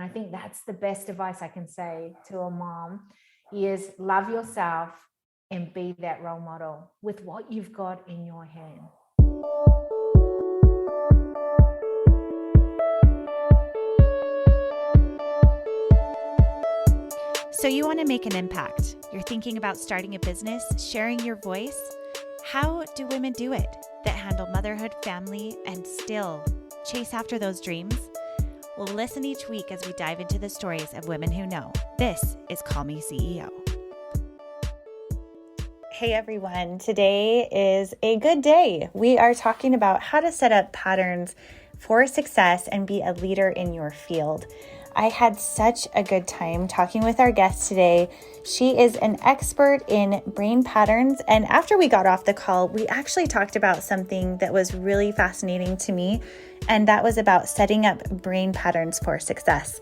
And I think that's the best advice I can say to a mom is love yourself and be that role model with what you've got in your hand. So you want to make an impact. You're thinking about starting a business, sharing your voice. How do women do it that handle motherhood, family, and still chase after those dreams? Well, listen each week as we dive into the stories of women who know. This is Call Me CEO. Hey everyone, today is a good day. We are talking about how to set up patterns for success and be a leader in your field. I had such a good time talking with our guest today. She is an expert in brain patterns. And after we got off the call, we actually talked about something that was really fascinating to me. And that was about setting up brain patterns for success.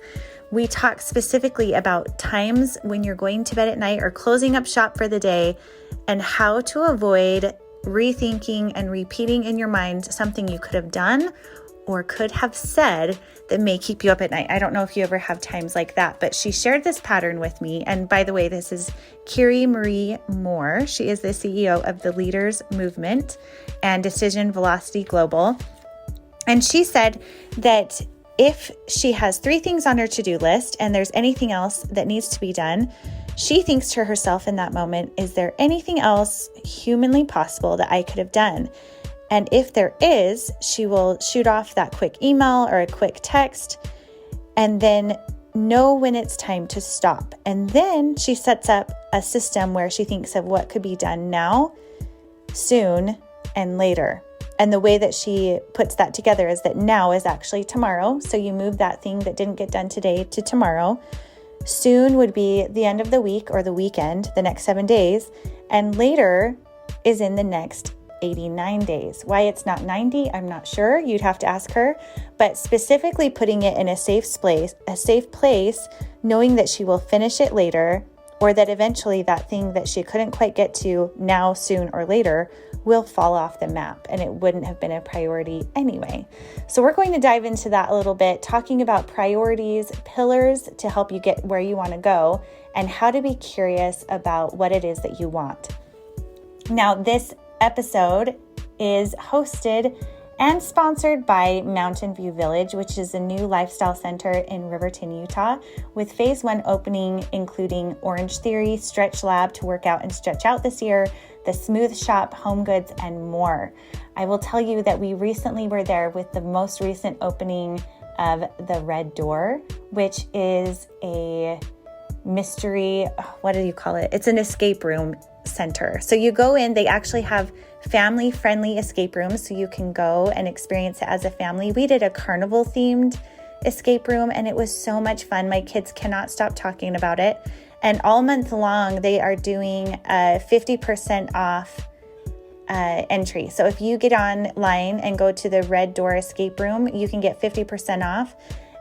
We talked specifically about times when you're going to bed at night or closing up shop for the day and how to avoid rethinking and repeating in your mind something you could have done or could have said that may keep you up at night. I don't know if you ever have times like that, but she shared this pattern with me. And by the way, this is Kiri-Maree Moore. She is the CEO of the Leaders Movement and Decision Velocity Global. And she said that if she has 3 things on her to-do list and there's anything else that needs to be done, she thinks to herself in that moment, is there anything else humanly possible that I could have done? And if there is, she will shoot off that quick email or a quick text and then know when it's time to stop. And then she sets up a system where she thinks of what could be done now, soon, and later. And the way that she puts that together is that now is actually tomorrow. So you move that thing that didn't get done today to tomorrow. Soon would be the end of the week or the weekend, the next 7 days. And later is in the next 89 days. Why it's not 90, I'm not sure. You'd have to ask her. But specifically putting it in a safe place, knowing that she will finish it later, or that eventually that thing that she couldn't quite get to now, soon, or later will fall off the map and it wouldn't have been a priority anyway. So we're going to dive into that a little bit, talking about priorities, pillars to help you get where you want to go, and how to be curious about what it is that you want. Now, this episode is hosted and sponsored by Mountain View Village, which is a new lifestyle center in Riverton, Utah, with phase 1 opening, including Orange Theory, Stretch Lab to work out and stretch out this year, the Smooth Shop, Home Goods, and more. I will tell you that we recently were there with the most recent opening of the Red Door, which is a mystery, what do you call it? It's an escape room center. So you go in, they actually have family-friendly escape rooms, so you can go and experience it as a family. We did a carnival-themed escape room, and it was so much fun. My kids cannot stop talking about it. And all month long, they are doing a 50% off entry. So if you get online and go to the Red Door escape room, you can get 50% off.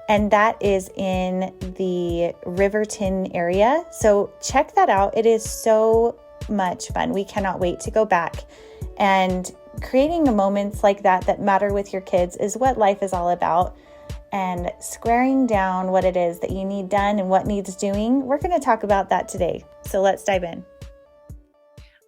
And that is in the Riverton area. So check that out. It is so much fun. We cannot wait to go back. And creating moments like that matter with your kids is what life is all about. And squaring down what it is that you need done and what needs doing, we're going to talk about that today. So let's dive in.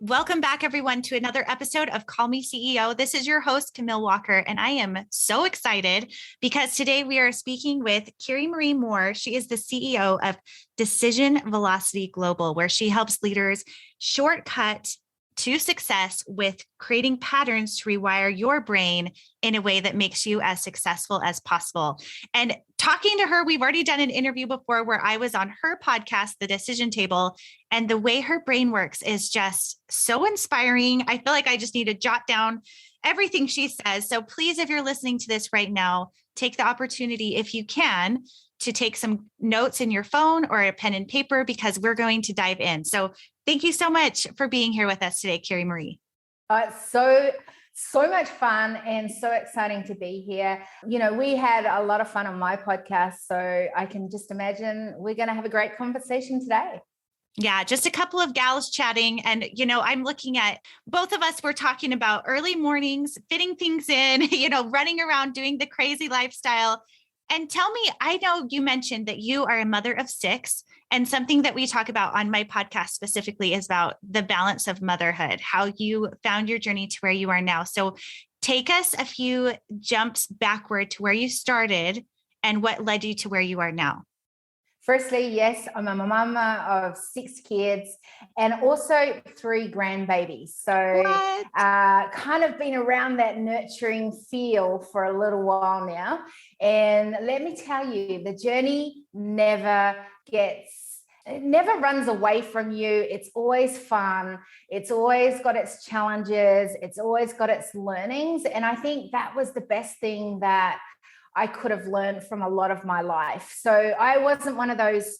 Welcome back, everyone, to another episode of Call Me CEO. This is your host, Camille Walker, and I am so excited because today we are speaking with Kiri-Maree Moore. She is the CEO of Decision Velocity Global, where she helps leaders shortcut to success with creating patterns to rewire your brain in a way that makes you as successful as possible. And talking to her, we've already done an interview before where I was on her podcast, The Decision Table, and the way her brain works is just so inspiring. I feel like I just need to jot down everything she says. So please, if you're listening to this right now, take the opportunity, if you can, to take some notes in your phone or a pen and paper, because we're going to dive in. So thank you so much for being here with us today, Kiri-Maree. It's so much fun and so exciting to be here. You know, we had a lot of fun on my podcast, so I can just imagine we're going to have a great conversation today. Yeah, just a couple of gals chatting. And, you know, I'm looking at both of us, we're talking about early mornings, fitting things in, you know, running around, doing the crazy lifestyle. And tell me, I know you mentioned that you are a mother of 6, and something that we talk about on my podcast specifically is about the balance of motherhood, how you found your journey to where you are now. So take us a few jumps backward to where you started and what led you to where you are now. Firstly, yes, I'm a mama of 6 kids and also 3 grandbabies. So kind of been around that nurturing feel for a little while now. And let me tell you, the journey it never runs away from you. It's always fun. It's always got its challenges. It's always got its learnings. And I think that was the best thing that I could have learned from a lot of my life. So I wasn't one of those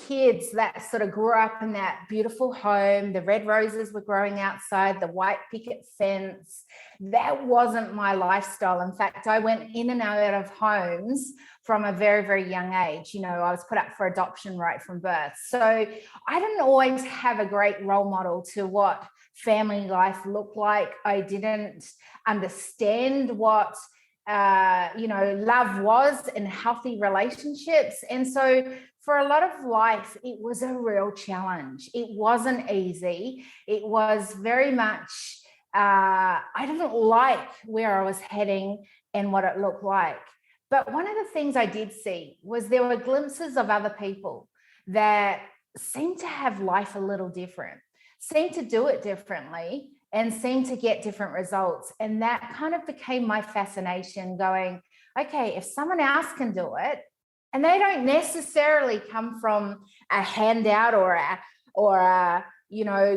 kids that sort of grew up in that beautiful home. The red roses were growing outside, the white picket fence. That wasn't my lifestyle. In fact, I went in and out of homes from a very, very young age. You know, I was put up for adoption right from birth. So I didn't always have a great role model to what family life looked like. I didn't understand what love was in healthy relationships. And so for a lot of life, it was a real challenge. It wasn't easy. It was very much, I didn't like where I was heading and what it looked like. But one of the things I did see was there were glimpses of other people that seemed to have life a little different, seemed to do it differently, and seem to get different results. And that kind of became my fascination, going, okay, if someone else can do it, and they don't necessarily come from a handout or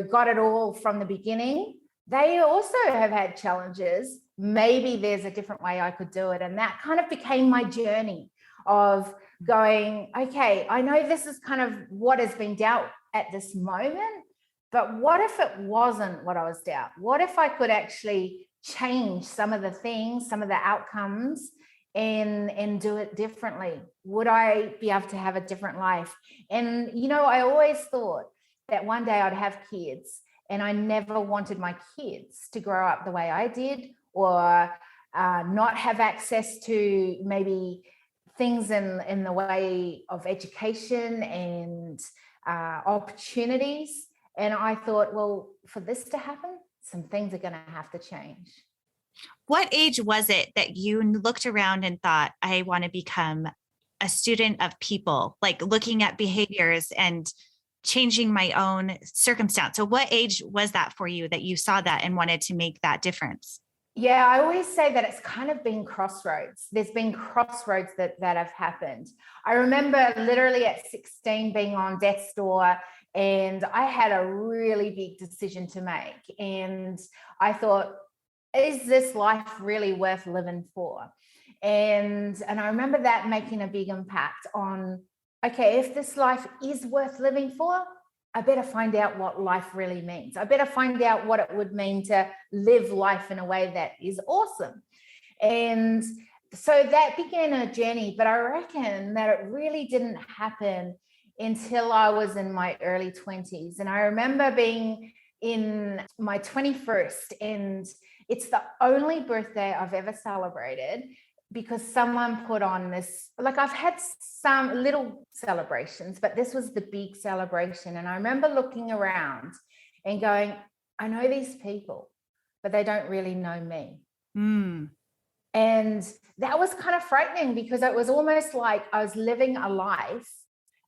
got it all from the beginning, they also have had challenges. Maybe there's a different way I could do it. And that kind of became my journey of going, okay, I know this is kind of what has been dealt at this moment, but what if it wasn't what I was dealt? What if I could actually change some of the things, some of the outcomes, and do it differently? Would I be able to have a different life? And, I always thought that one day I'd have kids, and I never wanted my kids to grow up the way I did, or not have access to maybe things in the way of education and opportunities. And I thought, well, for this to happen, some things are going to have to change. What age was it that you looked around and thought, I want to become a student of people, like looking at behaviors and changing my own circumstance? So what age was that for you that you saw that and wanted to make that difference? Yeah, I always say that it's kind of been crossroads. There's been crossroads that have happened. I remember literally at 16 being on death's door, and I had a really big decision to make. And I thought, is this life really worth living for? And I remember that making a big impact on, okay, if this life is worth living for, I better find out what life really means. I better find out what it would mean to live life in a way that is awesome. And so that began a journey, but I reckon that it really didn't happen until I was in my early 20s. And I remember being in my 21st, and it's the only birthday I've ever celebrated because someone put on this, like I've had some little celebrations, but this was the big celebration. And I remember looking around and going, I know these people, but they don't really know me. And that was kind of frightening because it was almost like I was living a life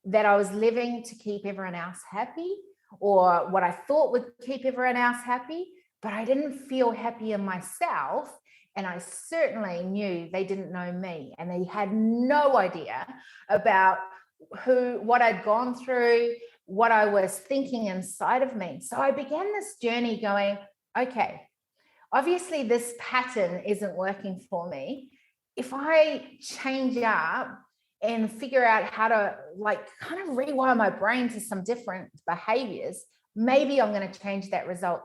that I was living to keep everyone else happy, or what I thought would keep everyone else happy, but I didn't feel happy in myself. And I certainly knew they didn't know me, and they had no idea about what I'd gone through, what I was thinking inside of me. So I began this journey going, okay, obviously this pattern isn't working for me. If I change up and figure out how to kind of rewire my brain to some different behaviors, maybe I'm going to change that result.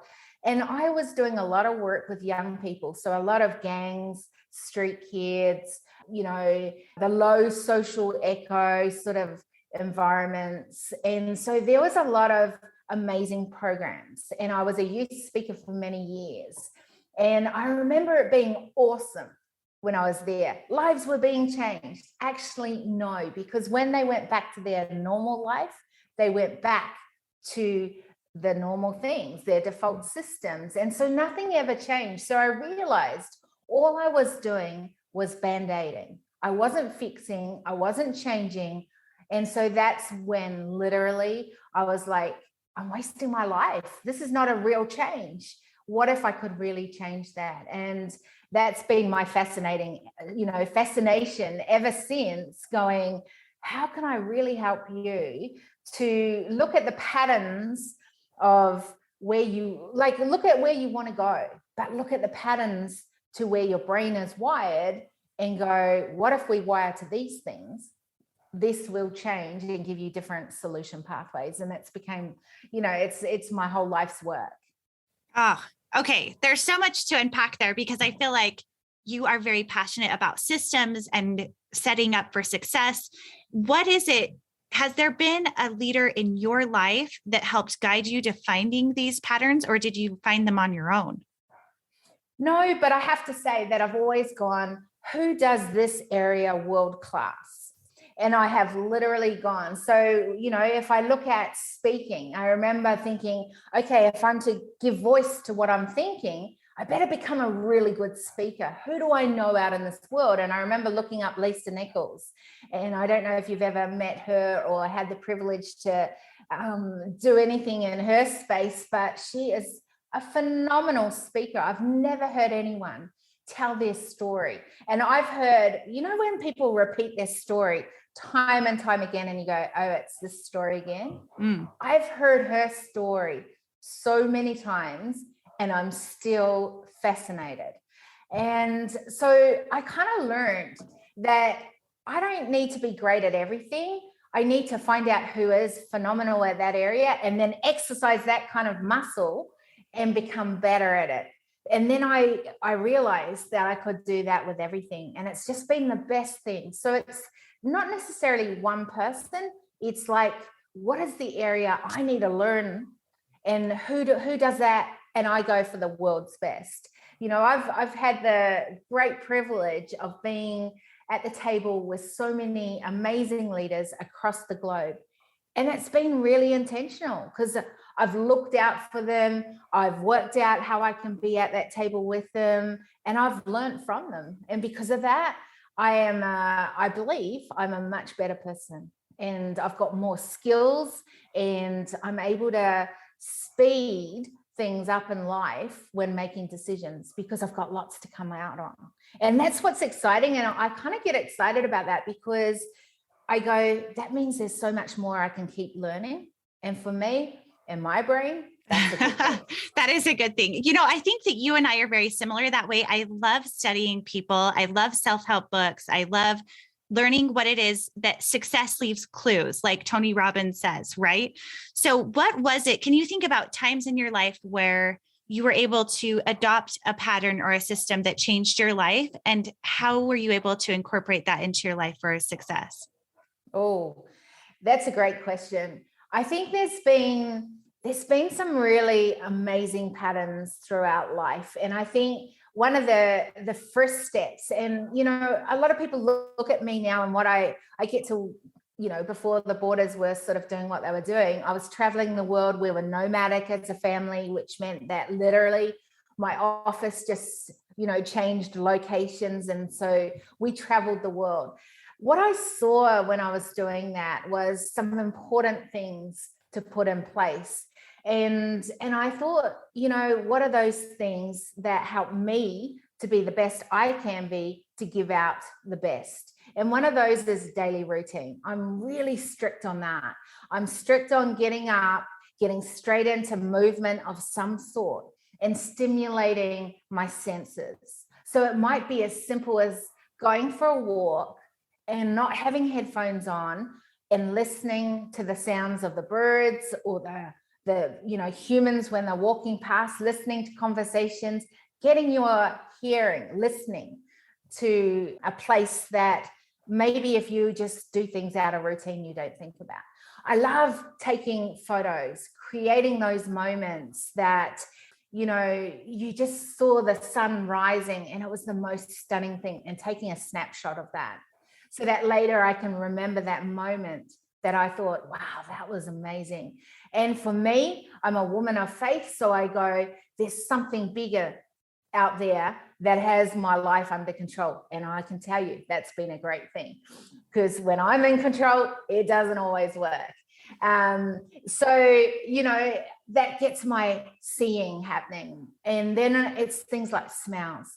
And I was doing a lot of work with young people. So a lot of gangs, street kids, the low social echo sort of environments. And so there was a lot of amazing programs. And I was a youth speaker for many years. And I remember it being awesome. when I was there. Lives were being changed. Actually, no, because when they went back to their normal life, they went back to the normal things, their default systems. And so nothing ever changed. So I realized all I was doing was band-aiding. I wasn't fixing, I wasn't changing. And so that's when literally I was like, I'm wasting my life. This is not a real change. What if I could really change that? And that's been my fascination ever since, going, how can I really help you to look at the patterns of where you, like, look at where you want to go, but look at the patterns to where your brain is wired and go, what if we wire to these things? This will change and give you different solution pathways. And that's became, it's my whole life's work. Oh, okay. There's so much to unpack there, because I feel like you are very passionate about systems and setting up for success. What is it? Has there been a leader in your life that helped guide you to finding these patterns, or did you find them on your own? No, but I have to say that I've always gone, who does this area world class? And I have literally gone. So, if I look at speaking, I remember thinking, okay, if I'm to give voice to what I'm thinking, I better become a really good speaker. Who do I know out in this world? And I remember looking up Lisa Nichols. And I don't know if you've ever met her or had the privilege to do anything in her space, but she is a phenomenal speaker. I've never heard anyone tell their story. And I've heard, when people repeat their story time and time again, and you go, oh, it's this story again. I've heard her story so many times, and I'm still fascinated. And so I kind of learned that I don't need to be great at everything. I need to find out who is phenomenal at that area and then exercise that kind of muscle and become better at it. And then I realized that I could do that with everything. And it's just been the best thing. So it's not necessarily one person. It's like, what is the area I need to learn, and who does that? And I go for the world's best. I've had the great privilege of being at the table with so many amazing leaders across the globe. And it's been really intentional, because I've looked out for them. I've worked out how I can be at that table with them, and I've learned from them. And because of that, I believe I'm a much better person, and I've got more skills, and I'm able to speed things up in life when making decisions, because I've got lots to come out on. And that's what's exciting. And I kind of get excited about that, because I go, that means there's so much more I can keep learning. And for me and my brain, that's a good thing. That is a good thing. I think that you and I are very similar that way. I love studying people. I love self-help books. I love learning what it is that success leaves clues, like Tony Robbins says, right? So what was it? Can you think about times in your life where you were able to adopt a pattern or a system that changed your life? And how were you able to incorporate that into your life for success? Oh, that's a great question. I think there's been some really amazing patterns throughout life. And I think one of the first steps, and, a lot of people look at me now and what I get to, before the borders were sort of doing what they were doing, I was traveling the world. We were nomadic as a family, which meant that literally my office just, changed locations. And so we traveled the world. What I saw when I was doing that was some important things to put in place. And I thought, what are those things that help me to be the best I can be, to give out the best? And one of those is daily routine. I'm really strict on that. I'm strict on getting up, getting straight into movement of some sort, and stimulating my senses. So it might be as simple as going for a walk and not having headphones on and listening to the sounds of the birds or the humans when they're walking past, listening to conversations, getting your hearing, listening to a place that maybe if you just do things out of routine, you don't think about. I love taking photos, creating those moments that, you just saw the sun rising, and it was the most stunning thing, and taking a snapshot of that so that later I can remember that moment that I thought, wow, that was amazing. And for me, I'm a woman of faith. So I go, there's something bigger out there that has my life under control. And I can tell you that's been a great thing, because when I'm in control, it doesn't always work. So, that gets my seeing happening. And then it's things like smells.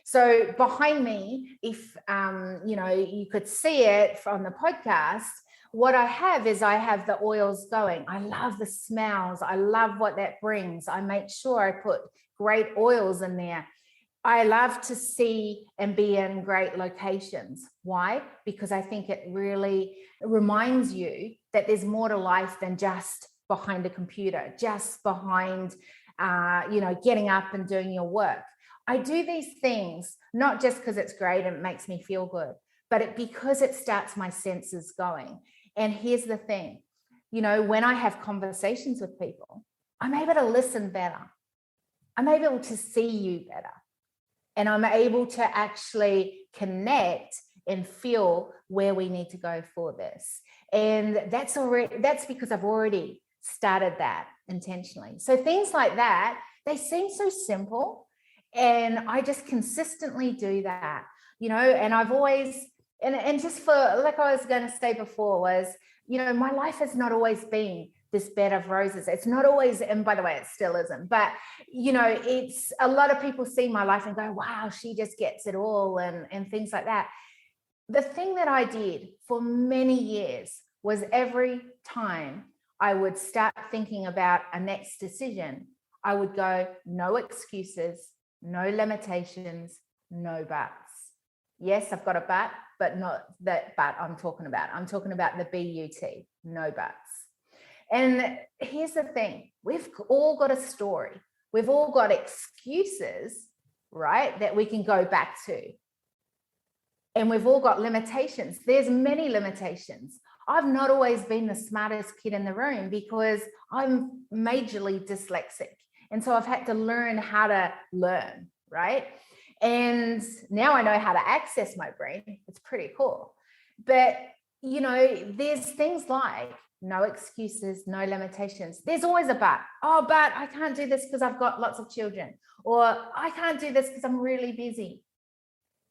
So behind me, if, you could see it from the podcast, what I have the oils going. I love the smells. I love what that brings. I make sure I put great oils in there. I love to see and be in great locations. Why? Because I think it really reminds you that there's more to life than just behind a computer, just behind, getting up and doing your work. I do these things, not just because it's great and it makes me feel good, but because it starts my senses going. And here's the thing, when I have conversations with people, I'm able to listen better. I'm able to see you better. And I'm able to actually connect and feel where we need to go for this. And that's because I've already started that intentionally. So things like that, they seem so simple. And I just consistently do that, and I've always, and just for, like I was going to say before, was, my life has not always been this bed of roses. It's not always, and by the way, it still isn't, but, it's a lot of people see my life and go, wow, she just gets it all, and things like that. The thing that I did for many years was every time I would start thinking about a next decision, I would go, no excuses, no limitations, no buts. Yes, I've got a but not that but I'm talking about. I'm talking about the B-U-T, no buts. And here's the thing, we've all got a story. We've all got excuses, right, that we can go back to. And we've all got limitations. There's many limitations. I've not always been the smartest kid in the room because I'm majorly dyslexic. And so I've had to learn how to learn, right? And now I know how to access my brain. It's pretty cool. But, there's things like no excuses, no limitations. There's always a but. Oh, but I can't do this because I've got lots of children. Or I can't do this because I'm really busy.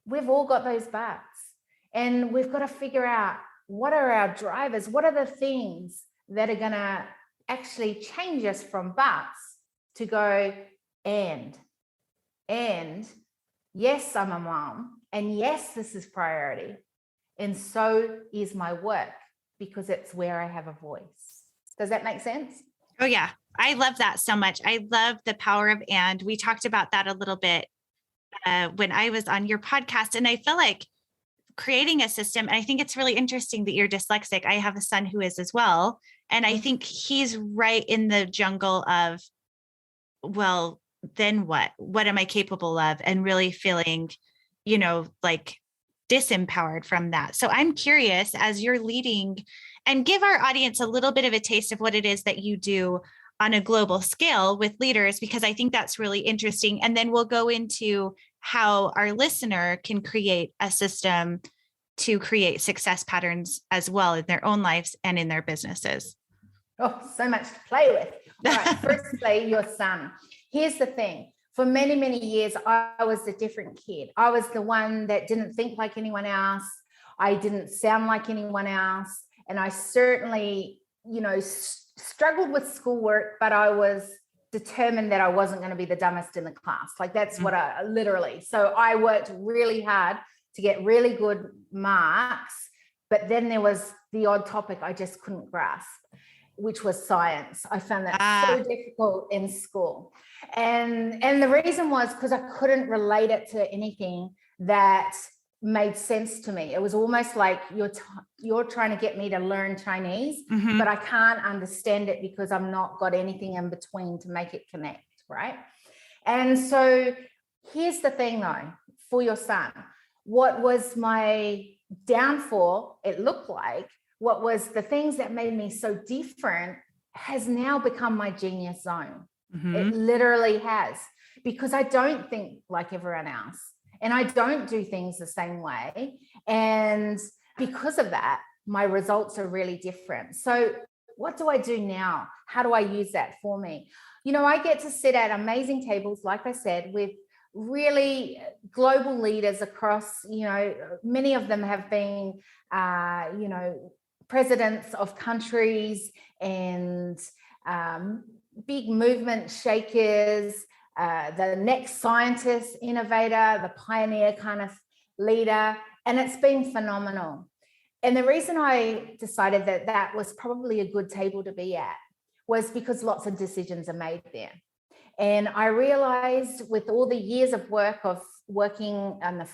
We've all got those buts. And we've got to figure out, what are our drivers? What are the things that are going to actually change us from buts to go, and yes, I'm a mom, and yes, this is priority, and so is my work, because it's where I have a voice. Does that make sense? Oh yeah. I love that so much. I love the power of, and we talked about that a little bit when I was on your podcast, and I feel like creating a system, and I think it's really interesting that you're dyslexic. I have a son who is as well. And I think he's right in the jungle of, well, then what am I capable of? And really feeling, like disempowered from that. So I'm curious, as you're leading, and give our audience a little bit of a taste of what it is that you do on a global scale with leaders, because I think that's really interesting. And then we'll go into how our listener can create a system to create success patterns as well in their own lives and in their businesses. Oh, so much to play with. All right, firstly, your son. Here's the thing. For many, many years, I was the different kid. I was the one that didn't think like anyone else. I didn't sound like anyone else. And I certainly, struggled with schoolwork, but I was determined that I wasn't going to be the dumbest in the class. Like that's what I literally. So I worked really hard to get really good marks. But then there was the odd topic I just couldn't grasp, which was science. I found that so difficult in school. And the reason was because I couldn't relate it to anything that made sense to me. It was almost like you're trying to get me to learn Chinese, but I can't understand it because I've not got anything in between to make it connect, right? And so here's the thing though, for your son, what was my downfall, it looked like, what was the things that made me so different has now become my genius zone. It literally has, because I don't think like everyone else, and I don't do things the same way. And because of that, my results are really different. So what do I do now? How do I use that for me? I get to sit at amazing tables, like I said, with really global leaders across, many of them have been, presidents of countries and big movement shakers, the next scientist, innovator, the pioneer kind of leader. And it's been phenomenal. And the reason I decided that that was probably a good table to be at was because lots of decisions are made there. And I realized with all the years of work of working on the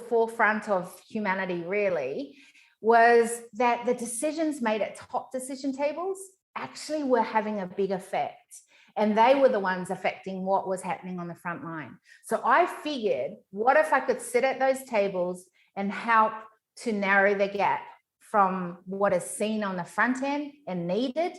forefront of humanity really, was that the decisions made at top decision tables actually were having a big effect. And they were the ones affecting what was happening on the front line. So I figured, what if I could sit at those tables and help to narrow the gap from what is seen on the front end and needed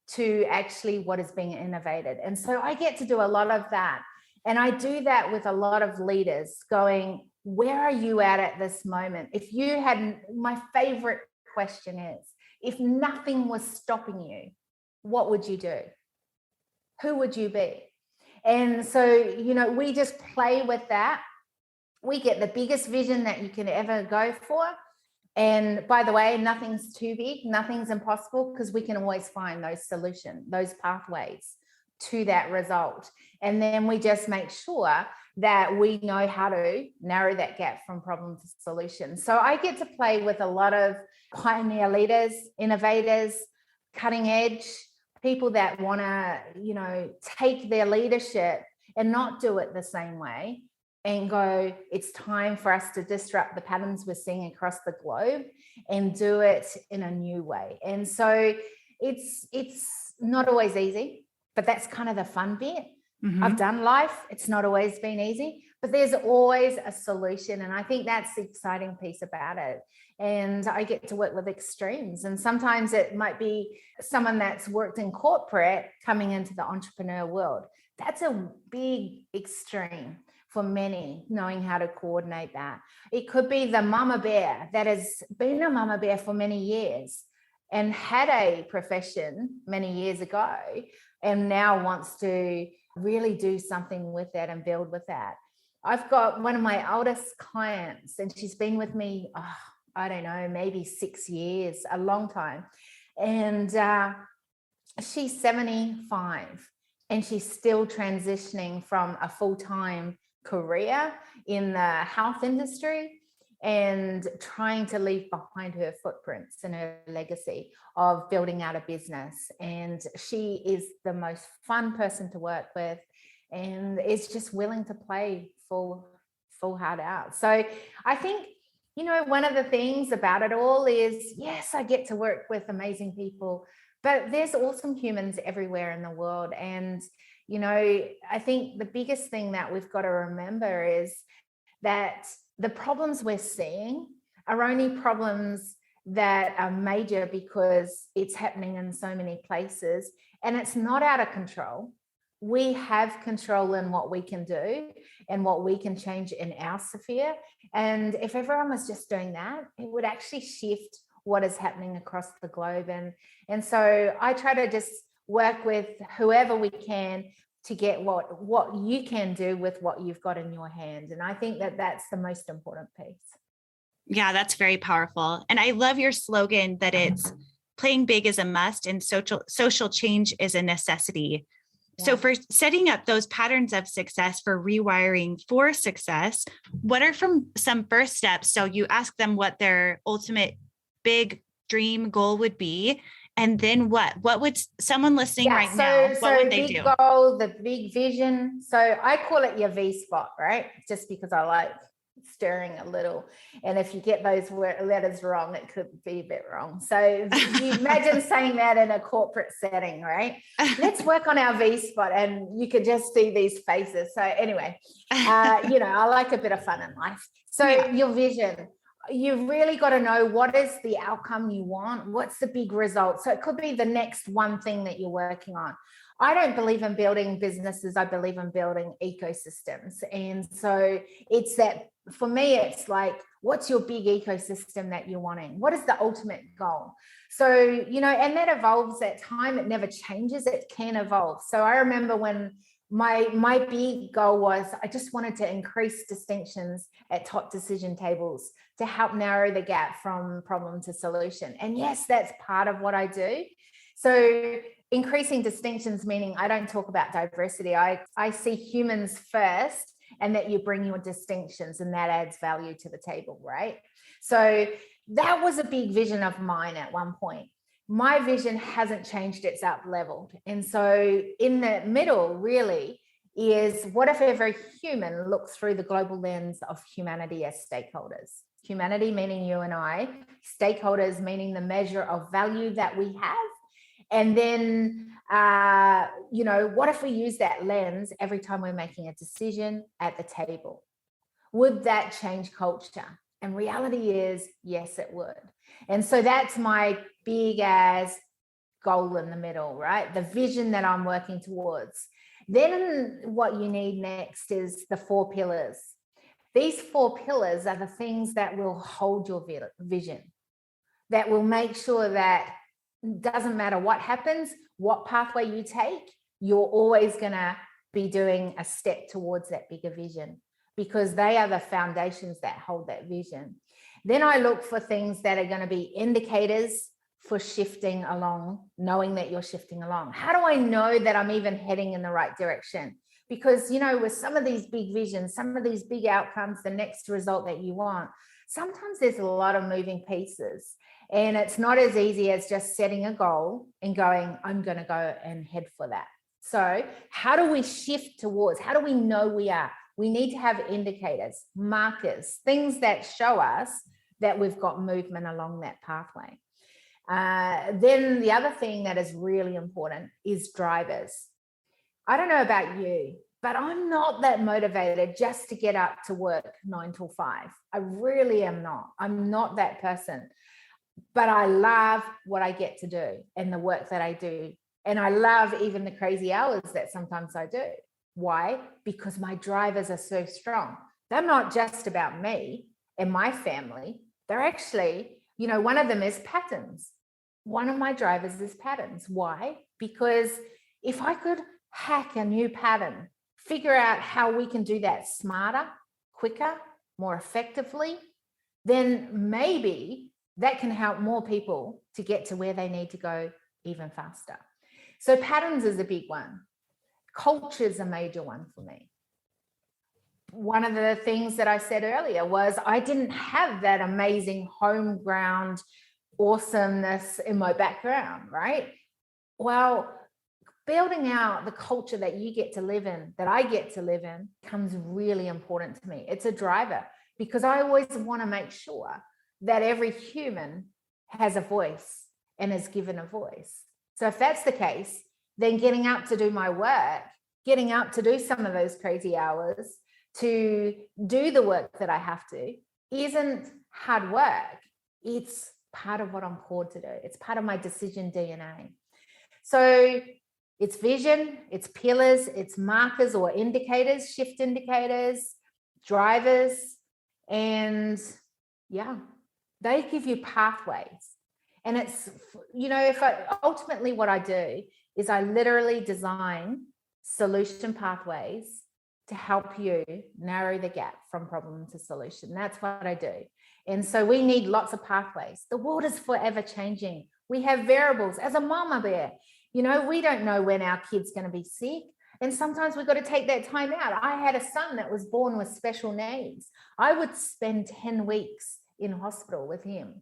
to actually what is being innovated. And so I get to do a lot of that. And I do that with a lot of leaders going, where are you at this moment? If you had, my favorite question is, if nothing was stopping you, what would you do? Who would you be? And so, we just play with that. We get the biggest vision that you can ever go for. And by the way, nothing's too big, nothing's impossible, because we can always find those solutions, those pathways to that result. And then we just make sure that we know how to narrow that gap from problem to solution. So I get to play with a lot of pioneer leaders, innovators, cutting edge, people that want to, take their leadership and not do it the same way and go, it's time for us to disrupt the patterns we're seeing across the globe and do it in a new way. And so it's not always easy, but that's kind of the fun bit. I've done life. It's not always been easy, but there's always a solution. And I think that's the exciting piece about it. And I get to work with extremes. And sometimes it might be someone that's worked in corporate coming into the entrepreneur world. That's a big extreme for many, knowing how to coordinate that. It could be the mama bear that has been a mama bear for many years and had a profession many years ago and now wants to really do something with that and build with that. I've got one of my oldest clients, and she's been with me, I don't know, maybe 6 years, a long time. And she's 75 and she's still transitioning from a full-time career in the health industry and trying to leave behind her footprints and her legacy of building out a business. And she is the most fun person to work with and is just willing to play full heart out. So I think, one of the things about it all is, yes, I get to work with amazing people, but there's awesome humans everywhere in the world. And, I think the biggest thing that we've got to remember is that the problems we're seeing are only problems that are major because it's happening in so many places and it's not out of control. We have control in what we can do and what we can change in our sphere. And if everyone was just doing that, it would actually shift what is happening across the globe. And so I try to just work with whoever we can to get what you can do with what you've got in your hand. And I think that that's the most important piece. Yeah, that's very powerful. And I love your slogan that it's playing big is a must and social change is a necessity. Yeah. So for setting up those patterns of success for rewiring for success, what are some first steps? So you ask them what their ultimate big dream goal would be. And then what would someone listening now, what would they do? The big goal, the big vision. So I call it your V spot, right? Just because I like stirring a little. And if you get those letters wrong, it could be a bit wrong. So you imagine saying that in a corporate setting, right? Let's work on our V spot. And you could just see these faces. So anyway, I like a bit of fun in life. So your vision. you've really got to know what is the outcome you want, what's the big result. So it could be the next one thing that you're working on. I don't believe in building businesses. I believe in building ecosystems. And so it's that, for me, it's like, what's your big ecosystem that you're wanting? What is the ultimate goal? So, and that evolves at time. It never changes. It can evolve. So I remember when my big goal was, I just wanted to increase distinctions at top decision tables to help narrow the gap from problem to solution. And yes, that's part of what I do. So increasing distinctions, meaning I don't talk about diversity. I see humans first, and that you bring your distinctions, and that adds value to the table, right? So that was a big vision of mine at one point. My vision hasn't changed, it's up leveled. And so in the middle really is, what if every human looked through the global lens of humanity as stakeholders? Humanity meaning you and I, stakeholders meaning the measure of value that we have. And then, what if we use that lens every time we're making a decision at the table? Would that change culture? And reality is, yes, it would. And so that's my big as goal in the middle, right? The vision that I'm working towards. Then what you need next is the 4 pillars. These 4 pillars are the things that will hold your vision, that will make sure that doesn't matter what happens, what pathway you take, you're always going to be doing a step towards that bigger vision, because they are the foundations that hold that vision. Then I look for things that are going to be indicators for shifting along, knowing that you're shifting along. How do I know that I'm even heading in the right direction? Because, with some of these big visions, some of these big outcomes, the next result that you want, sometimes there's a lot of moving pieces. And it's not as easy as just setting a goal and going, I'm going to go and head for that. So how do we shift towards, how do we know we are? We need to have indicators, markers, things that show us that we've got movement along that pathway. Then the other thing that is really important is drivers. I don't know about you, but I'm not that motivated just to get up to work 9 till 5. I really am not. I'm not that person. But I love what I get to do and the work that I do. And I love even the crazy hours that sometimes I do. Why? Because my drivers are so strong. They're not just about me and my family. They're actually, one of them is patterns. One of my drivers is patterns. Why? Because if I could hack a new pattern, figure out how we can do that smarter, quicker, more effectively, then maybe that can help more people to get to where they need to go even faster. So patterns is a big one. Culture is a major one for me. One of the things that I said earlier was I didn't have that amazing home ground awesomeness in my background, right? Well, building out the culture that you get to live in, that I get to live in, becomes really important to me. It's a driver, because I always want to make sure that every human has a voice and is given a voice. So if that's the case, then getting up to do my work, getting up to do some of those crazy hours, to do the work that I have to, isn't hard work. It's part of what I'm called to do. It's part of my decision DNA. So it's vision, it's pillars, it's markers or indicators, shift indicators, drivers, and they give you pathways. And it's, ultimately what I do is I literally design solution pathways to help you narrow the gap from problem to solution. That's what I do. And so we need lots of pathways. The world is forever changing. We have variables. As a mama bear, we don't know when our kid's going to be sick. And sometimes we've got to take that time out. I had a son that was born with special needs. I would spend 10 weeks in hospital with him,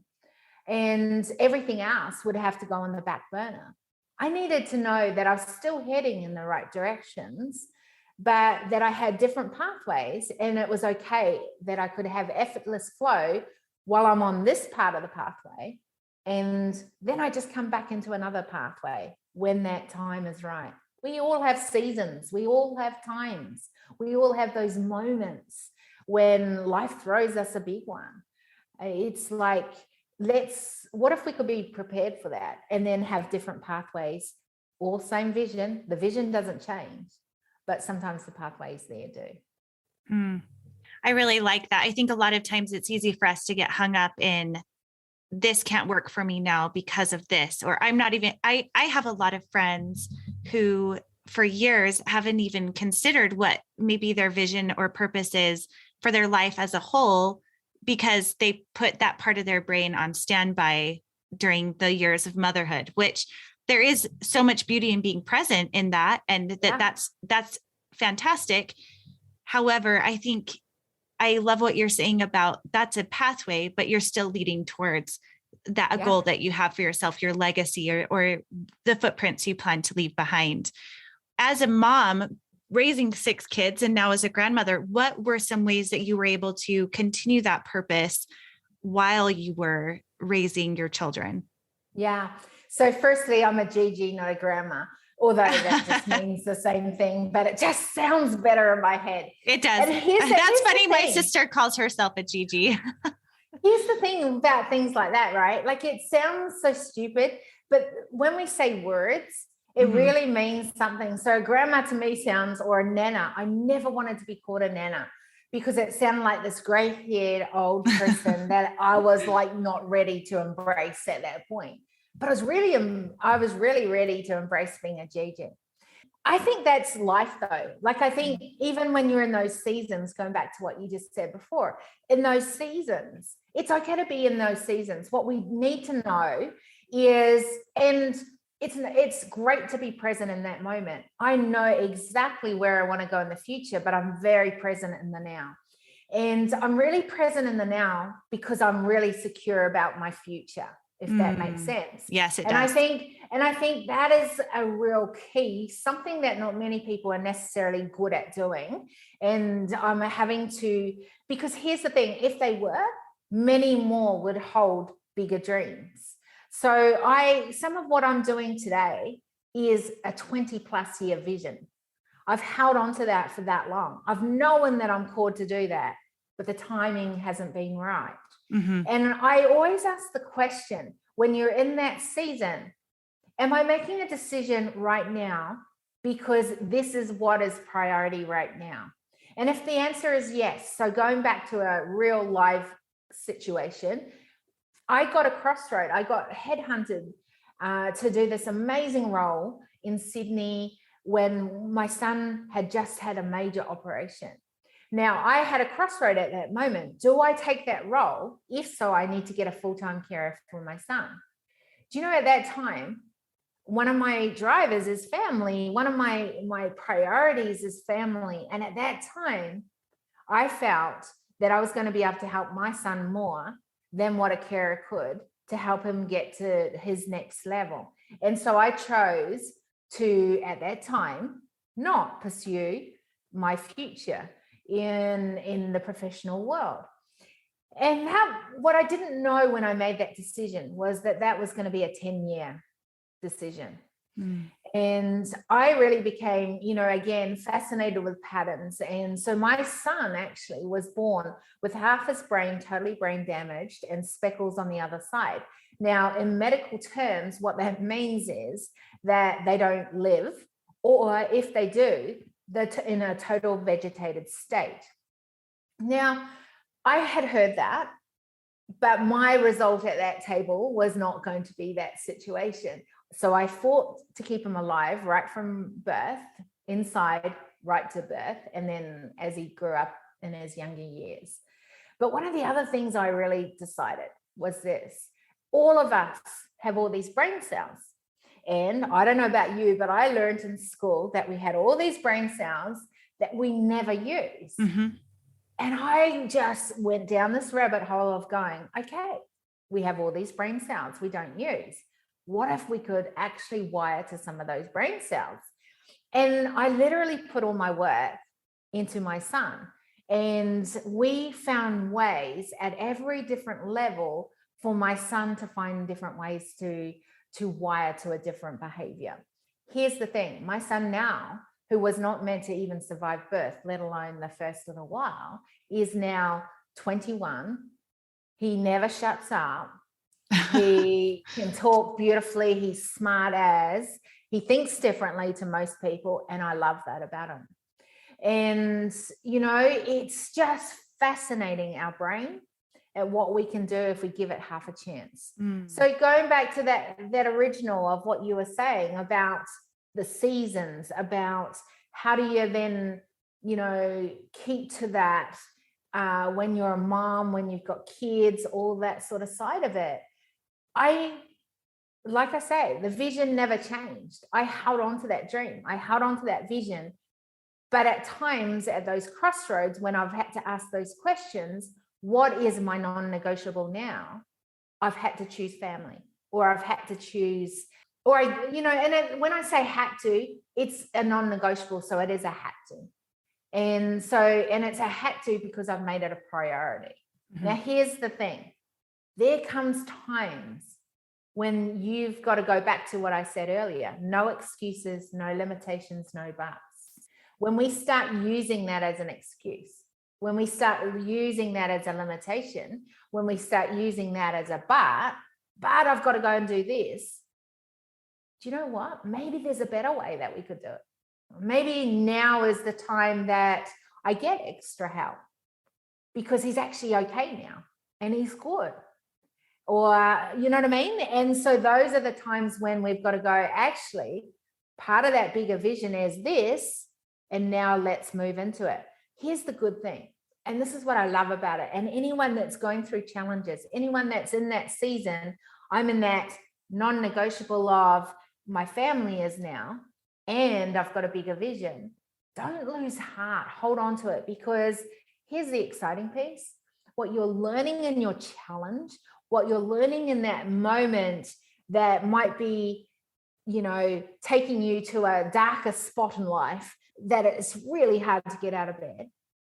and everything else would have to go on the back burner. I needed to know that I was still heading in the right directions, but that I had different pathways, and it was okay that I could have effortless flow while I'm on this part of the pathway. And then I just come back into another pathway when that time is right. We all have seasons. We all have times. We all have those moments when life throws us a big one. It's like, what if we could be prepared for that and then have different pathways, all same vision. The vision doesn't change, but sometimes the pathways there do. I really like that. I think a lot of times it's easy for us to get hung up in, this can't work for me now because of this, or I'm not even, I have a lot of friends who for years haven't even considered what maybe their vision or purpose is for their life as a whole, because they put that part of their brain on standby during the years of motherhood, which there is so much beauty in being present in that. And that's fantastic. However, I think I love what you're saying about that's a pathway, but you're still leading towards that goal that you have for yourself, your legacy, or the footprints you plan to leave behind. As a mom, raising 6 kids, and now as a grandmother, what were some ways that you were able to continue that purpose while you were raising your children? Yeah. So firstly, I'm a Gigi, not a grandma, although that just means the same thing, but it just sounds better in my head. It does. That's funny. My sister calls herself a Gigi. Here's the thing about things like that, right? Like, it sounds so stupid, but when we say words, it really means something. So grandma to me sounds, or a nana. I never wanted to be called a nana because it sounded like this gray-haired old person that I was like not ready to embrace at that point. But I was really ready to embrace being a Gigi. I think that's life though. Like, I think even when you're in those seasons, going back to what you just said before, in those seasons, it's okay to be in those seasons. What we need to know is, and it's great to be present in that moment. I know exactly where I want to go in the future, but I'm very present in the now. And I'm really present in the now because I'm really secure about my future, if that makes sense. Yes, it does. And I think that is a real key, something that not many people are necessarily good at doing. And I'm having to, because here's the thing, if they were, many more would hold bigger dreams. So some of what I'm doing today is a 20 plus year vision. I've held on to that for that long. I've known that I'm called to do that, but the timing hasn't been right. And I always ask the question, when you're in that season, am I making a decision right now because this is what is priority right now? And if the answer is yes, so going back to a real live situation, I got a crossroad. I got headhunted to do this amazing role in Sydney when my son had just had a major operation. Now, I had a crossroad at that moment. Do I take that role? If so, I need to get a full-time carer for my son. Do you know, at that time, one of my drivers is family. One of my priorities is family. And at that time, I felt that I was going to be able to help my son more than what a carer could, to help him get to his next level. And so I chose to, at that time, not pursue my future in the professional world. And what I didn't know when I made that decision was that was going to be a 10-year decision. And I really became, again, fascinated with patterns. And so my son actually was born with half his brain totally brain damaged and speckles on the other side. Now, in medical terms, what that means is that they don't live, or if they do, they're in a total vegetated state. Now, I had heard that, but my result at that table was not going to be that situation. So I fought to keep him alive right from birth, inside, right to birth, and then as he grew up in his younger years. But one of the other things I really decided was this: all of us have all these brain cells. And I don't know about you, but I learned in school that we had all these brain cells that we never use. And I just went down this rabbit hole of going, okay, we have all these brain cells we don't use. What if we could actually wire to some of those brain cells? And I literally put all my work into my son. And we found ways at every different level for my son to find different ways to wire to a different behavior. Here's the thing: my son now, who was not meant to even survive birth, let alone the first little while, is now 21. He never shuts up. He can talk beautifully. He's smart as. He thinks differently to most people. And I love that about him. And, you know, it's just fascinating, our brain, at what we can do if we give it half a chance. So going back to that original of what you were saying about the seasons, about how do you then, you know, keep to that when you're a mom, when you've got kids, all that sort of side of it. Like I say, the vision never changed. I held on to that dream. I held on to that vision. But at times, at those crossroads, when I've had to ask those questions, what is my non-negotiable now? I've had to choose family, or I've had to choose, or when I say had to, it's a non-negotiable. So it is a had to. And it's a had to because I've made it a priority. Now, here's the thing. There comes times when you've got to go back to what I said earlier. No excuses, no limitations, no buts. When we start using that as an excuse, when we start using that as a limitation, when we start using that as a but I've got to go and do this. Do you know what? Maybe there's a better way that we could do it. Maybe now is the time that I get extra help because he's actually okay now and he's good. Or, you know what I mean? And so those are the times when we've got to go, actually, part of that bigger vision is this, and now let's move into it. Here's the good thing. And this is what I love about it. And anyone that's going through challenges, anyone that's in that season, I'm in that non-negotiable of my family is now, and I've got a bigger vision. Don't lose heart. Hold on to it, because here's the exciting piece. What you're learning in your challenge, what you're learning in that moment that might be, you know, taking you to a darker spot in life, that it's really hard to get out of bed,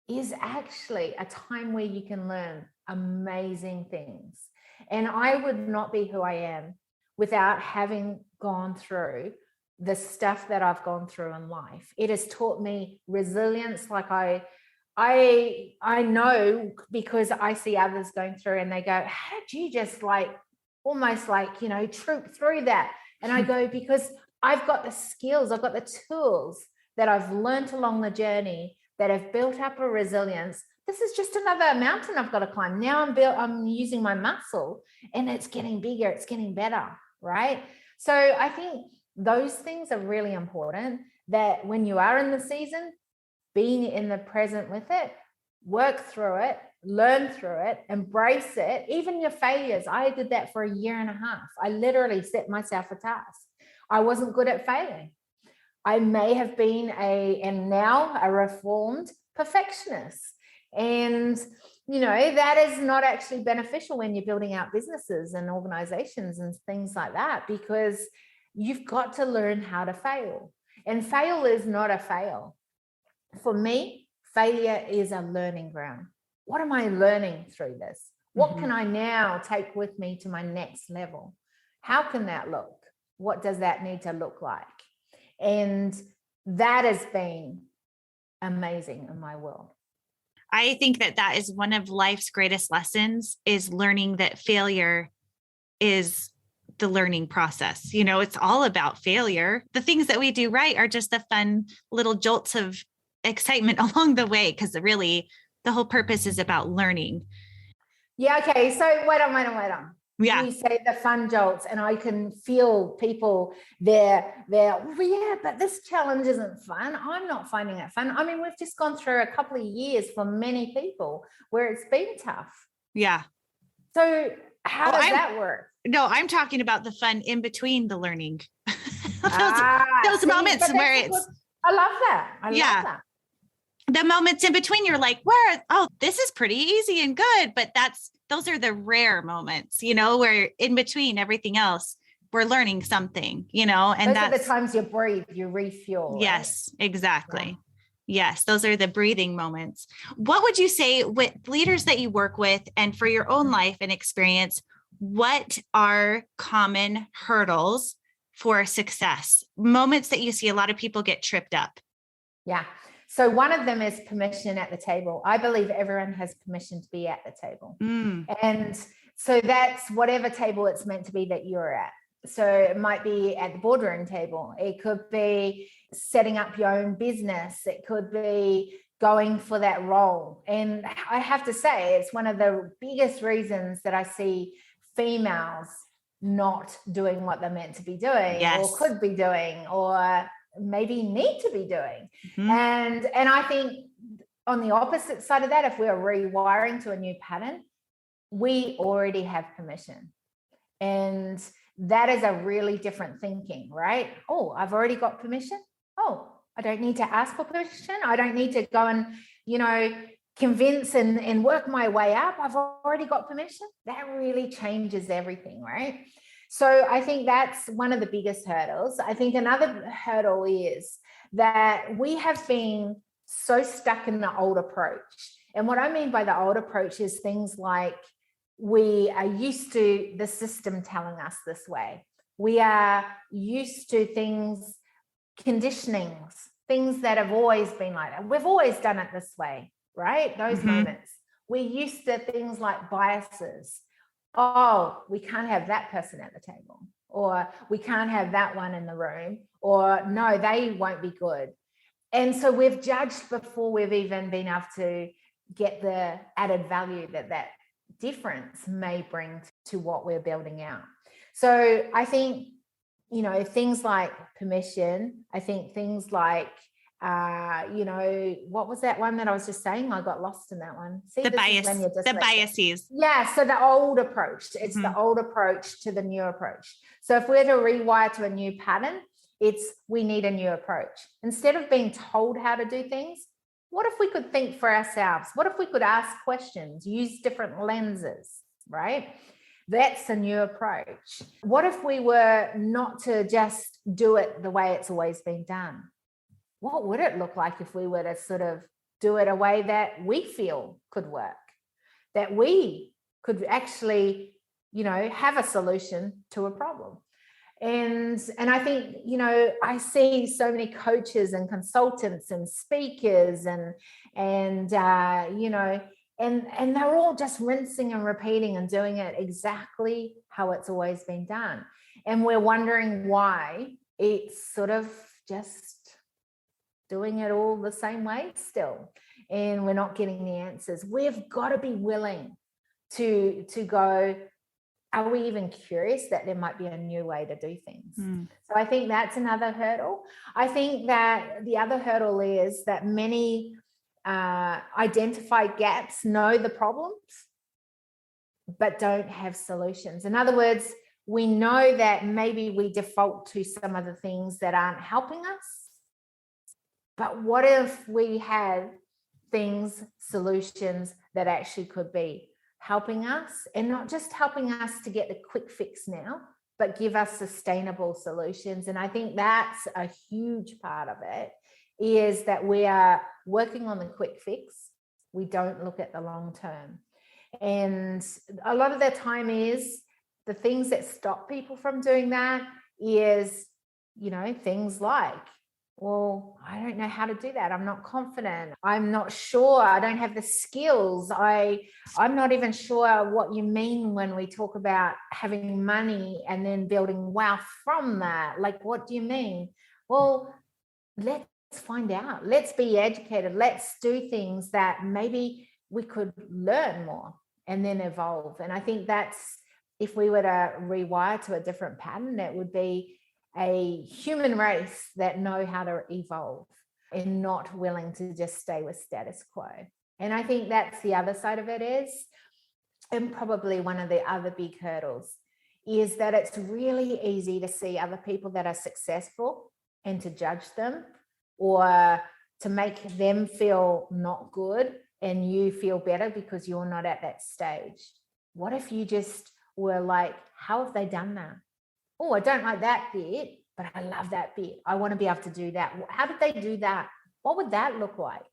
is actually a time where you can learn amazing things. And I would not be who I am without having gone through the stuff that I've gone through in life. It has taught me resilience. Like I know, because I see others going through and they go, how did you just almost troop through that? And I go, because I've got the skills, I've got the tools that I've learned along the journey that have built up a resilience. This is just another mountain I've got to climb. Now I'm using my muscle, and it's getting bigger, it's getting better, right? So I think those things are really important, that when you are in the season, being in the present with it, work through it, learn through it, embrace it, even your failures. I did that for 1.5 years. I literally set myself a task. I wasn't good at failing. I may have been and now a reformed perfectionist. And, you know, that is not actually beneficial when you're building out businesses and organizations and things like that, because you've got to learn how to fail. And fail is not a fail. For me, failure is a learning ground. What am I learning through this? What can I now take with me to my next level? How can that look? What does that need to look like? And that has been amazing in my world. I think that is one of life's greatest lessons, is learning that failure is the learning process. You know, it's all about failure. The things that we do right are just the fun little jolts of excitement along the way, because really the whole purpose is about learning. Yeah. Okay. So wait on. Yeah. You say the fun jolts, and I can feel people there. Yeah, but this challenge isn't fun. I'm not finding it fun. I mean, we've just gone through a couple of years for many people where it's been tough. Yeah. So how does that work? No, I'm talking about the fun in between the learning. those moments where it's. I love that. I love that. The moments in between, you're like, this is pretty easy and good. But those are the rare moments, you know, where in between everything else, we're learning something, you know, and those are the times you breathe, you refuel. Yes, right? Exactly. Yeah. Yes. Those are the breathing moments. What would you say with leaders that you work with, and for your own life and experience, what are common hurdles for success? Moments that you see a lot of people get tripped up? Yeah. So one of them is permission at the table. I believe everyone has permission to be at the table. And so that's whatever table it's meant to be that you're at. So it might be at the boardroom table. It could be setting up your own business. It could be going for that role. And I have to say, it's one of the biggest reasons that I see females not doing what they're meant to be doing, or could be doing, or maybe need to be doing. And I think on the opposite side of that, if we're rewiring to a new pattern, we already have permission. And that is a really different thinking, right? Oh, I've already got permission. Oh, I don't need to ask for permission. I don't need to go and, convince and work my way up. I've already got permission. That really changes everything, right? So I think that's one of the biggest hurdles. I think another hurdle is that we have been so stuck in the old approach. And what I mean by the old approach is things like we are used to the system telling us this way. We are used to things, conditionings, things that have always been like that. We've always done it this way, right? Those moments. We're used to things like biases. Oh, we can't have that person at the table, or we can't have that one in the room, or no, they won't be good. And so we've judged before we've even been able to get the added value that difference may bring to what we're building out. So I think, things like permission, I think things like, what was that one that I was just saying? I got lost in that one. See, the biases. Yeah. So the old approach, it's the old approach to the new approach. So if we're to rewire to a new pattern, we need a new approach. Instead of being told how to do things, what if we could think for ourselves? What if we could ask questions, use different lenses, right? That's a new approach. What if we were not to just do it the way it's always been done? What would it look like if we were to sort of do it a way that we feel could work, that we could actually, have a solution to a problem? And I think, I see so many coaches and consultants and speakers and they're all just rinsing and repeating and doing it exactly how it's always been done. And we're wondering why it's sort of just doing it all the same way still. And we're not getting the answers. We've got to be willing to go, are we even curious that there might be a new way to do things? So I think that's another hurdle. I think that the other hurdle is that many identify gaps, know the problems, but don't have solutions. In other words, we know that maybe we default to some of the things that aren't helping us. But what if we had solutions that actually could be helping us, and not just helping us to get the quick fix now, but give us sustainable solutions? And I think that's a huge part of it, is that we are working on the quick fix. We don't look at the long term. And a lot of the time is the things that stop people from doing that is, things like, well, I don't know how to do that. I'm not confident. I'm not sure. I don't have the skills. I'm not even sure what you mean when we talk about having money and then building wealth from that. Like, what do you mean? Well, let's find out. Let's be educated. Let's do things that maybe we could learn more and then evolve. And I think that's, if we were to rewire to a different pattern, that would be a human race that know how to evolve and not willing to just stay with status quo. And I think that's the other side of it is, and probably one of the other big hurdles, is that it's really easy to see other people that are successful and to judge them, or to make them feel not good and you feel better because you're not at that stage. What if you just were like, how have they done that? Oh, I don't like that bit, but I love that bit. I want to be able to do that. How did they do that? What would that look like?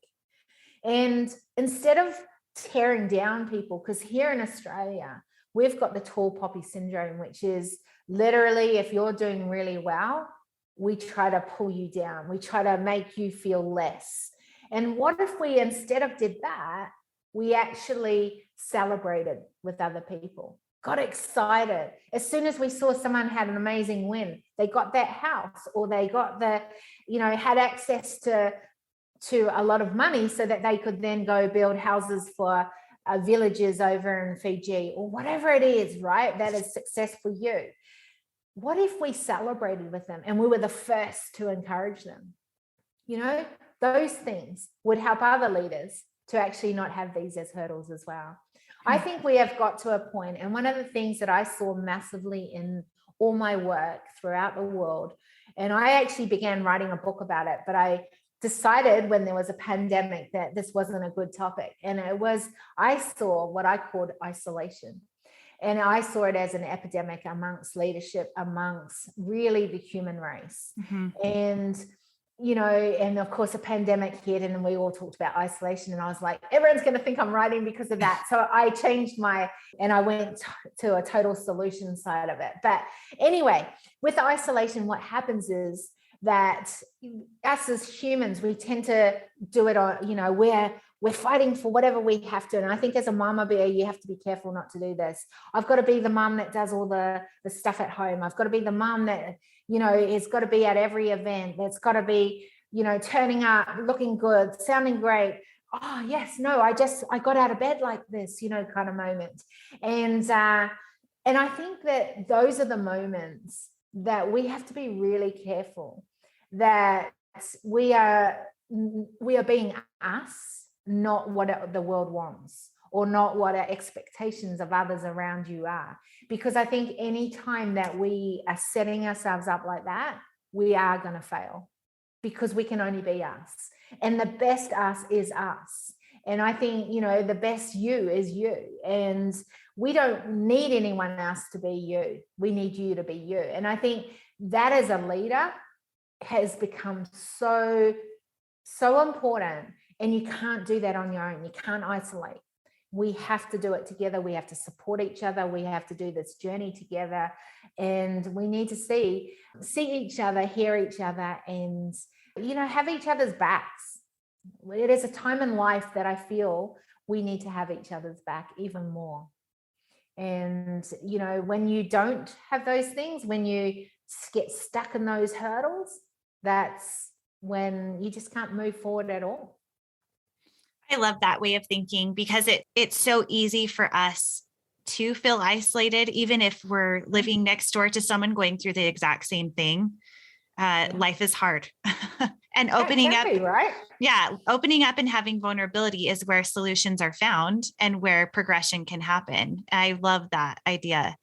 And instead of tearing down people, because here in Australia, we've got the tall poppy syndrome, which is literally, if you're doing really well, we try to pull you down. We try to make you feel less. And what if we, instead of did that, we actually celebrated with other people, got excited. As soon as we saw someone had an amazing win, they got that house, or they got had access to a lot of money so that they could then go build houses for villages over in Fiji, or whatever it is, right? That is success for you. What if we celebrated with them and we were the first to encourage them? Those things would help other leaders to actually not have these as hurdles as well. I think we have got to a point, and one of the things that I saw massively in all my work throughout the world, and I actually began writing a book about it, but I decided when there was a pandemic that this wasn't a good topic. And I saw what I called isolation. And I saw it as an epidemic amongst leadership, amongst really the human race. And and of course a pandemic hit, and we all talked about isolation, and I was like, everyone's going to think I'm writing because of that. So I changed and I went to a total solution side of it. But anyway, with isolation, what happens is that us as humans, we tend to do it on, we're fighting for whatever we have to. And I think as a mama bear, you have to be careful not to do this. I've got to be the mom that does all the stuff at home. I've got to be the mom that, has got to be at every event. That's got to be, turning up, looking good, sounding great. Oh yes, no, I got out of bed like this, kind of moment. And I think that those are the moments that we have to be really careful that we are being us, not what the world wants, or not what our expectations of others around you are. Because I think any time that we are setting ourselves up like that, we are going to fail, because we can only be us. And the best us is us. And I think, the best you is you. And we don't need anyone else to be you. We need you to be you. And I think that as a leader has become so important. And you can't do that on your own. You can't isolate. We have to do it together. We have to support each other. We have to do this journey together. And we need to see each other, hear each other, and, have each other's backs. It is a time in life that I feel we need to have each other's back even more. And, when you don't have those things, when you get stuck in those hurdles, that's when you just can't move forward at all. I love that way of thinking, because it's so easy for us to feel isolated, even if we're living next door to someone going through the exact same thing. Life is hard. And opening up, right? Yeah, opening up and having vulnerability is where solutions are found and where progression can happen. I love that idea.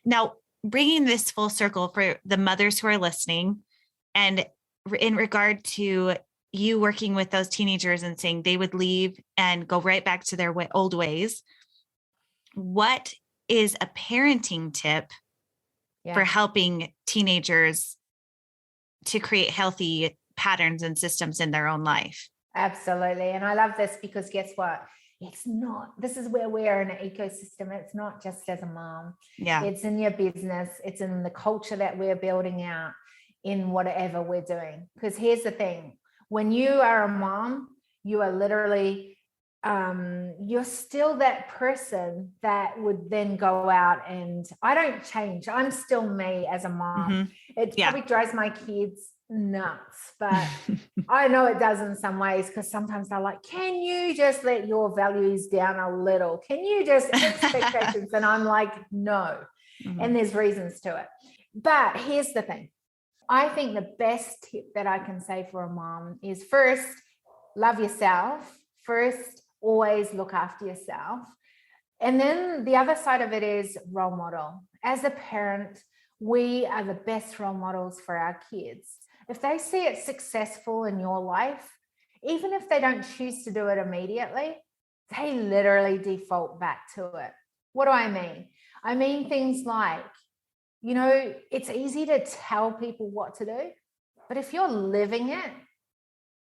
Now, bringing this full circle for the mothers who are listening, and in regard to you working with those teenagers and saying they would leave and go right back to their old ways, what is a parenting tip for helping teenagers to create healthy patterns and systems in their own life? Absolutely. And I love this, because guess what? This is where we're in an ecosystem. It's not just as a mom. Yeah. It's in your business. It's in the culture that we're building out in whatever we're doing. Because here's the thing. When you are a mom, you are literally, you're still that person that would then go out, and I don't change. I'm still me as a mom. It probably drives my kids nuts, but I know it does in some ways, because sometimes they're like, can you just let your values down a little? Can you just expectations? And I'm like, no. And there's reasons to it. But here's the thing. I think the best tip that I can say for a mom is, first, love yourself. First, always look after yourself. And then the other side of it is role model. As a parent, we are the best role models for our kids. If they see it successful in your life, even if they don't choose to do it immediately, they literally default back to it. What do I mean? I mean things like, it's easy to tell people what to do, but if you're living it,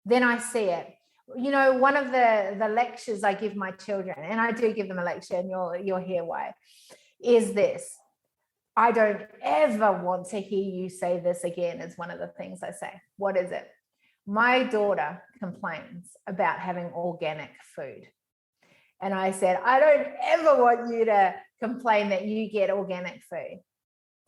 then I see it. One of the lectures I give my children, and I do give them a lecture, and you'll hear why, is this: I don't ever want to hear you say this again, is one of the things I say. What is it? My daughter complains about having organic food. And I said, I don't ever want you to complain that you get organic food.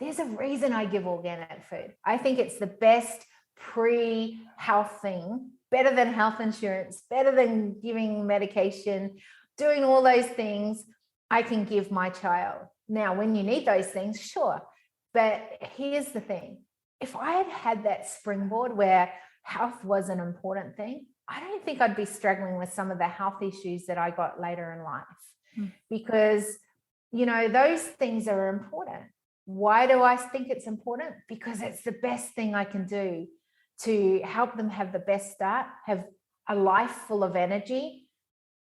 There's a reason I give organic food. I think it's the best pre-health thing, better than health insurance, better than giving medication, doing all those things I can give my child. Now, when you need those things, sure. But here's the thing. If I had had that springboard where health was an important thing, I don't think I'd be struggling with some of the health issues that I got later in life, because, those things are important. Why do I think it's important? Because it's the best thing I can do to help them have the best start, have a life full of energy.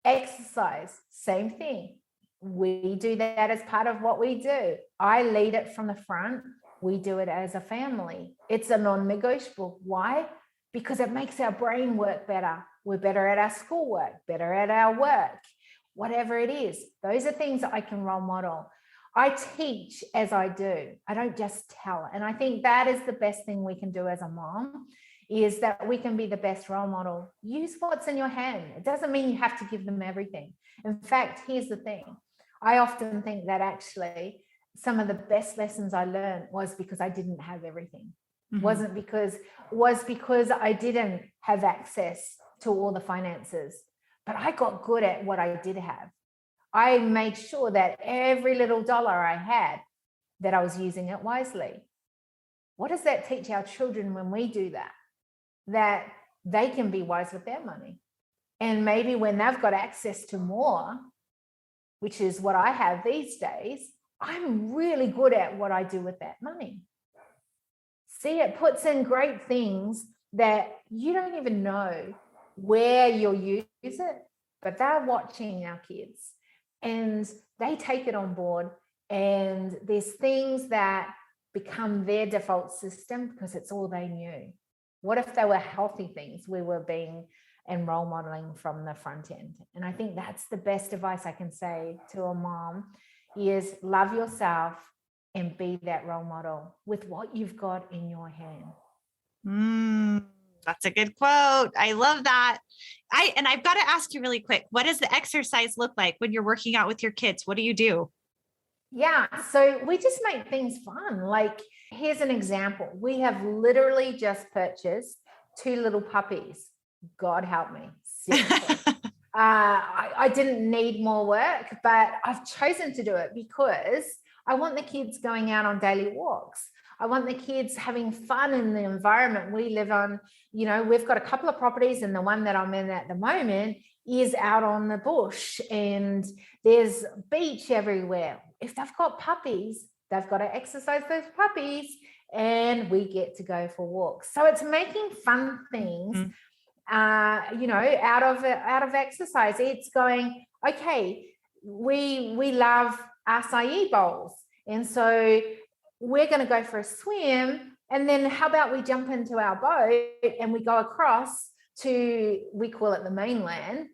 Exercise, same thing. We do that as part of what we do. I lead it from the front. We do it as a family. It's a non-negotiable. Why? Because it makes our brain work better. We're better at our schoolwork, better at our work, whatever it is. Those are things that I can role model. I teach as I do. I don't just tell. And I think that is the best thing we can do as a mom, is that we can be the best role model. Use what's in your hand. It doesn't mean you have to give them everything. In fact, here's the thing. I often think that actually some of the best lessons I learned was because I didn't have everything. Was because I didn't have access to all the finances, but I got good at what I did have. I made sure that every little dollar I had, that I was using it wisely. What does that teach our children when we do that? That they can be wise with their money. And maybe when they've got access to more, which is what I have these days, I'm really good at what I do with that money. See, it puts in great things that you don't even know where you'll use it, but they're watching our kids and they take it on board. And there's things that become their default system because it's all they knew. What if they were healthy things we were being and role modeling from the front end? And I think that's the best advice I can say to a mom is love yourself and be that role model with what you've got in your hand. That's a good quote. I love that. I've got to ask you really quick, what does the exercise look like when you're working out with your kids? What do you do? Yeah, so we just make things fun. Like, here's an example. We have literally just purchased 2 little puppies. God help me. Seriously. I didn't need more work, but I've chosen to do it because I want the kids going out on daily walks. I want the kids having fun in the environment we live on. We've got a couple of properties, and the one that I'm in at the moment is out on the bush and there's beach everywhere. If they've got puppies, they've got to exercise those puppies, and we get to go for walks. So it's making fun things, out of exercise. It's going, okay, we love acai bowls, and so we're going to go for a swim, and then how about we jump into our boat and we go across to, we call it the mainland,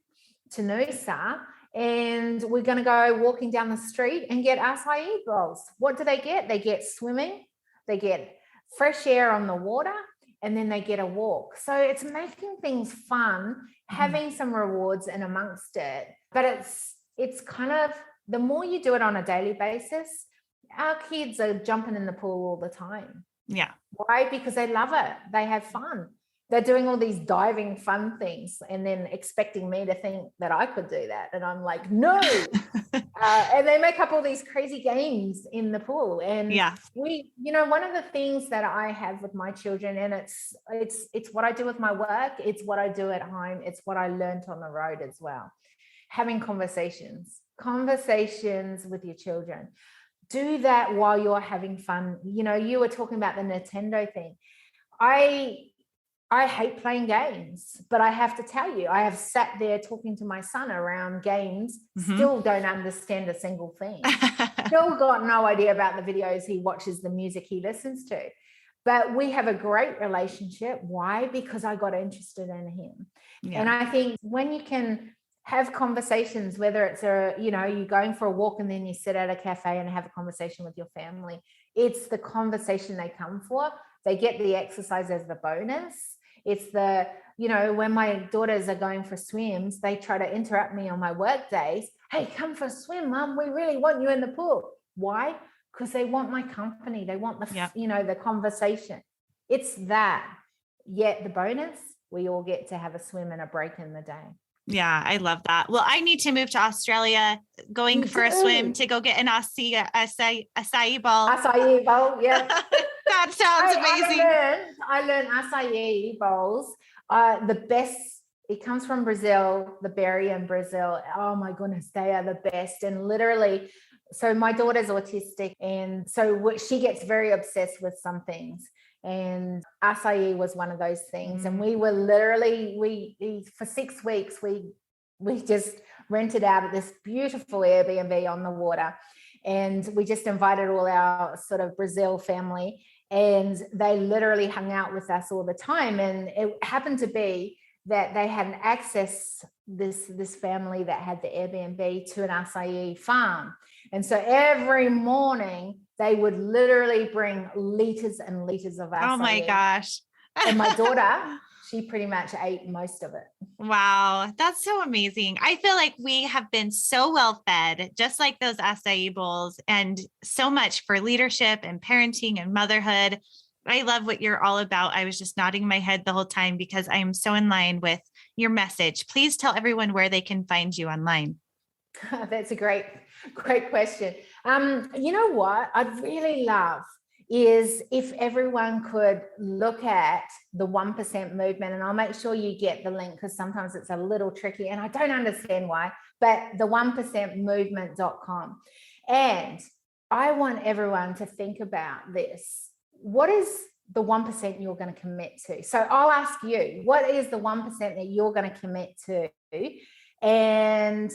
to Noosa, and we're going to go walking down the street and get acai bowls. What do they get? They get swimming, they get fresh air on the water, and then they get a walk. So it's making things fun, having some rewards in amongst it. But it's kind of, the more you do it on a daily basis, our kids are jumping in the pool all the time. Yeah. Why? Because they love it. They have fun. They're doing all these diving fun things and then expecting me to think that I could do that. And I'm like, no. And they make up all these crazy games in the pool. And we, one of the things that I have with my children, and it's what I do with my work. It's what I do at home. It's what I learned on the road as well. Having conversations with your children. Do that while you're having fun. You were talking about the Nintendo thing. I hate playing games, but I have to tell you, I have sat there talking to my son around games, still don't understand a single thing. Still got no idea about the videos he watches, the music he listens to. But we have a great relationship. Why? Because I got interested in him. Yeah. And I think when you can have conversations, whether it's you're going for a walk and then you sit at a cafe and have a conversation with your family, it's the conversation they come for. They get the exercise as the bonus. It's the, when my daughters are going for swims, they try to interrupt me on my work days. Hey, come for a swim, Mum. We really want you in the pool. Why? Because they want my company. They want the, the conversation. It's that. Yet the bonus, we all get to have a swim and a break in the day. Yeah, I love that. Well, I need to move to Australia, going for a swim to go get an acai bowl. Acai bowl, yeah. That sounds amazing. I learned acai bowls. The best, it comes from Brazil, the berry in Brazil. Oh my goodness, they are the best. And literally, so my daughter's autistic, and so she gets very obsessed with some things. And acai was one of those things. And we were literally, for 6 weeks, we just rented out at this beautiful Airbnb on the water. And we just invited all our sort of Brazil family, and they literally hung out with us all the time. And it happened to be that they had access, this family that had the Airbnb, to an acai farm. And so every morning they would literally bring liters and liters of acai. Oh my gosh. And my daughter, she pretty much ate most of it. Wow. That's so amazing. I feel like we have been so well fed, just like those acai bowls, and so much for leadership and parenting and motherhood. I love what you're all about. I was just nodding my head the whole time because I am so in line with your message. Please tell everyone where they can find you online. That's a great question. You know what I'd really love is if everyone could look at the 1% movement, and I'll make sure you get the link because sometimes it's a little tricky and I don't understand why, but the 1%movement.com. And I want everyone to think about this. What is the 1% you're going to commit to? So I'll ask you, what is the 1% that you're going to commit to? And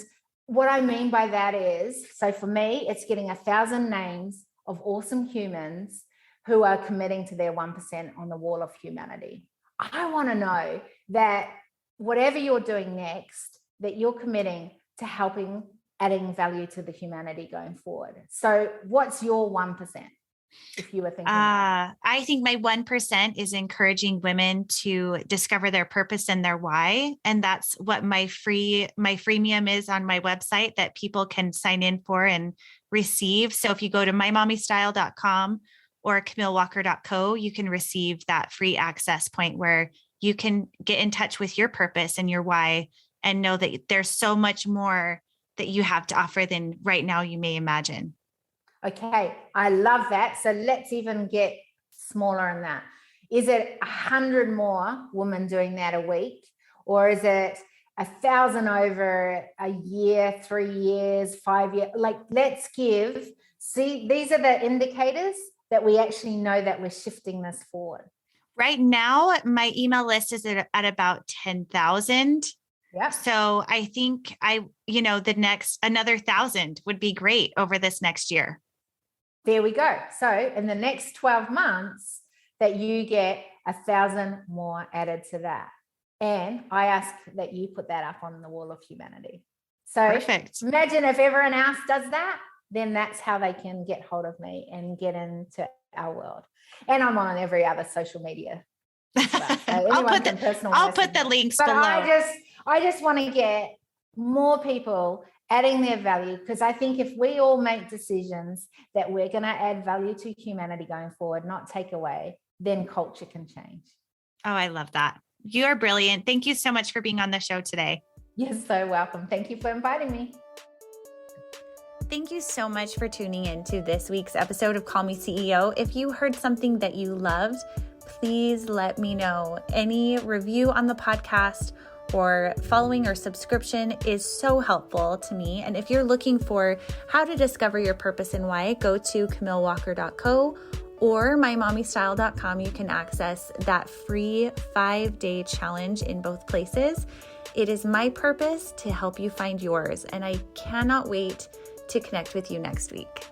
what I mean by that is, so for me, it's getting 1,000 names of awesome humans who are committing to their 1% on the wall of humanity. I want to know that whatever you're doing next, that you're committing to adding value to the humanity going forward. So what's your 1%? If you were thinking I think my 1% is encouraging women to discover their purpose and their why. And that's what my freemium is on my website that people can sign in for and receive. So if you go to mymommystyle.com or camillewalker.co, you can receive that free access point where you can get in touch with your purpose and your why and know that there's so much more that you have to offer than right now you may imagine. Okay, I love that. So let's even get smaller than that. Is it 100 more women doing that a week? Or is it 1,000 over a year, 3 years, 5 years? Like, see, these are the indicators that we actually know that we're shifting this forward. Right now, my email list is at about 10,000. Yeah. So I think another 1,000 would be great over this next year. There we go. So in the next 12 months that you get 1,000 more added to that. And I ask that you put that up on the wall of humanity. So perfect. Imagine if everyone else does that, then that's how they can get hold of me and get into our world. And I'm on every other social media. So I'll put the links below. I just want to get more people adding their value, because I think if we all make decisions that we're going to add value to humanity going forward, not take away, then culture can change. Oh, I love that. You are brilliant. Thank you so much for being on the show today. You're so welcome. Thank you for inviting me. Thank you so much for tuning in to this week's episode of Call Me CEO. If you heard something that you loved, please let me know. Any review on the podcast or following or subscription is so helpful to me. And if you're looking for how to discover your purpose and why, go to camillewalker.co or mymommystyle.com. You can access that free 5-day challenge in both places. It is my purpose to help you find yours, and I cannot wait to connect with you next week.